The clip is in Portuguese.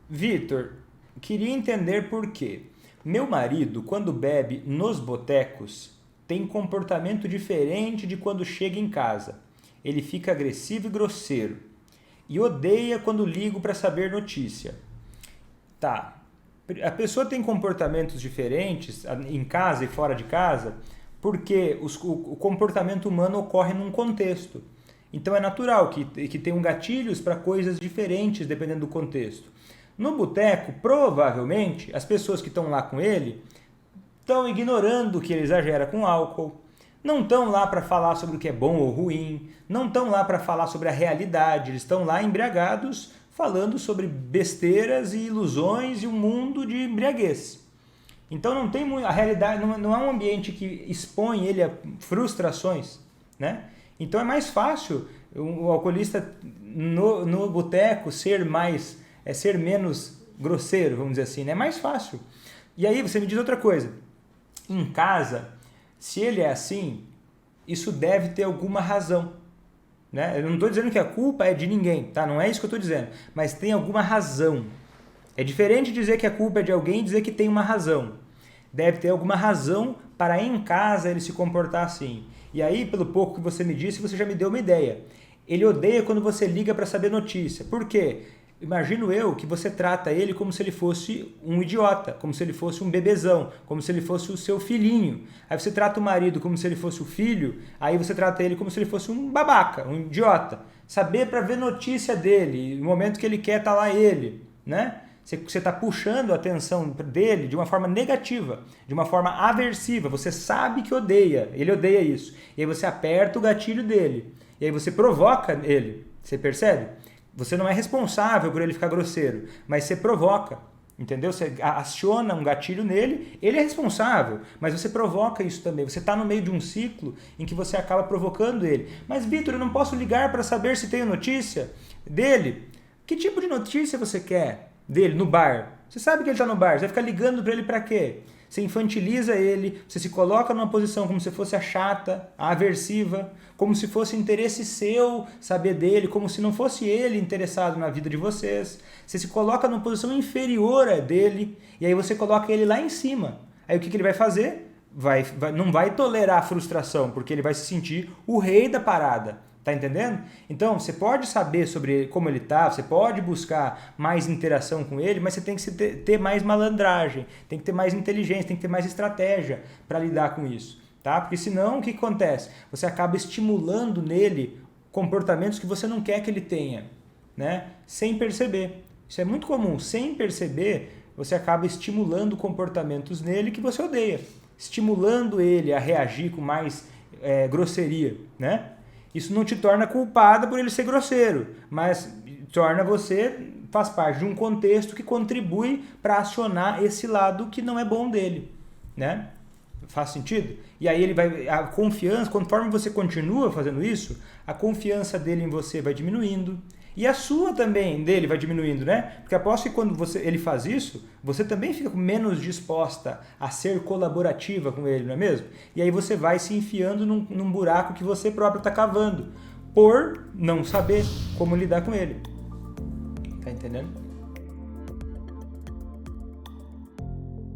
Vitor, queria entender por quê. Meu marido, quando bebe nos botecos, tem comportamento diferente de quando chega em casa. Ele fica agressivo e grosseiro. E odeia quando ligo para saber notícia. Tá. A pessoa tem comportamentos diferentes em casa e fora de casa porque o comportamento humano ocorre num contexto. Então é natural que tenham gatilhos para coisas diferentes dependendo do contexto. No boteco, provavelmente, as pessoas que estão lá com ele estão ignorando que ele exagera com álcool, não estão lá para falar sobre o que é bom ou ruim, não estão lá para falar sobre a realidade, eles estão lá embriagados falando sobre besteiras e ilusões e um mundo de embriaguez. Então não tem a realidade, não é um ambiente que expõe ele a frustrações, né? Então é mais fácil o alcoolista no boteco ser menos grosseiro, vamos dizer assim, né? É mais fácil. E aí você me diz outra coisa. Em casa, se ele é assim, isso deve ter alguma razão, né? Eu não estou dizendo que a culpa é de ninguém, tá? Não é isso que eu estou dizendo. Mas tem alguma razão. É diferente dizer que a culpa é de alguém e dizer que tem uma razão. Deve ter alguma razão para em casa ele se comportar assim. E aí, pelo pouco que você me disse, você já me deu uma ideia. Ele odeia quando você liga para saber notícia. Por quê? Imagino eu que você trata ele como se ele fosse um idiota, como se ele fosse um bebezão, como se ele fosse o seu filhinho. Aí você trata o marido como se ele fosse o filho, aí você trata ele como se ele fosse um babaca, um idiota. Saber para ver notícia dele, no momento que ele quer tá lá ele, né? Você está puxando a atenção dele de uma forma negativa, de uma forma aversiva. Você sabe que odeia, ele odeia isso. E aí você aperta o gatilho dele. E aí você provoca ele. Você percebe? Você não é responsável por ele ficar grosseiro, mas você provoca, entendeu? Você aciona um gatilho nele, ele é responsável, mas você provoca isso também. Você está no meio de um ciclo em que você acaba provocando ele. Mas, Vitor, eu não posso ligar para saber se tenho notícia dele? Que tipo de notícia você quer dele no bar? Você sabe que ele está no bar, você vai ficar ligando para ele para quê? Você infantiliza ele, você se coloca numa posição como se fosse a chata, a aversiva, como se fosse interesse seu saber dele, como se não fosse ele interessado na vida de vocês. Você se coloca numa posição inferior a dele e aí você coloca ele lá em cima. Aí o que ele vai fazer? Não vai tolerar a frustração, porque ele vai se sentir o rei da parada. Tá entendendo? Então, você pode saber sobre como ele tá, você pode buscar mais interação com ele, mas você tem que ter mais malandragem, tem que ter mais inteligência, tem que ter mais estratégia para lidar com isso, tá? Porque senão, o que acontece? Você acaba estimulando nele comportamentos que você não quer que ele tenha, né? Sem perceber. Isso é muito comum. Sem perceber, você acaba estimulando comportamentos nele que você odeia, estimulando ele a reagir com mais grosseria, né? Isso não te torna culpada por ele ser grosseiro, mas faz parte de um contexto que contribui para acionar esse lado que não é bom dele, né? Faz sentido? E aí a confiança, conforme você continua fazendo isso, a confiança dele em você vai diminuindo. E a sua também, dele, vai diminuindo, né? Porque aposto que quando ele faz isso, você também fica menos disposta a ser colaborativa com ele, não é mesmo? E aí você vai se enfiando num buraco que você próprio está cavando, por não saber como lidar com ele. Tá entendendo?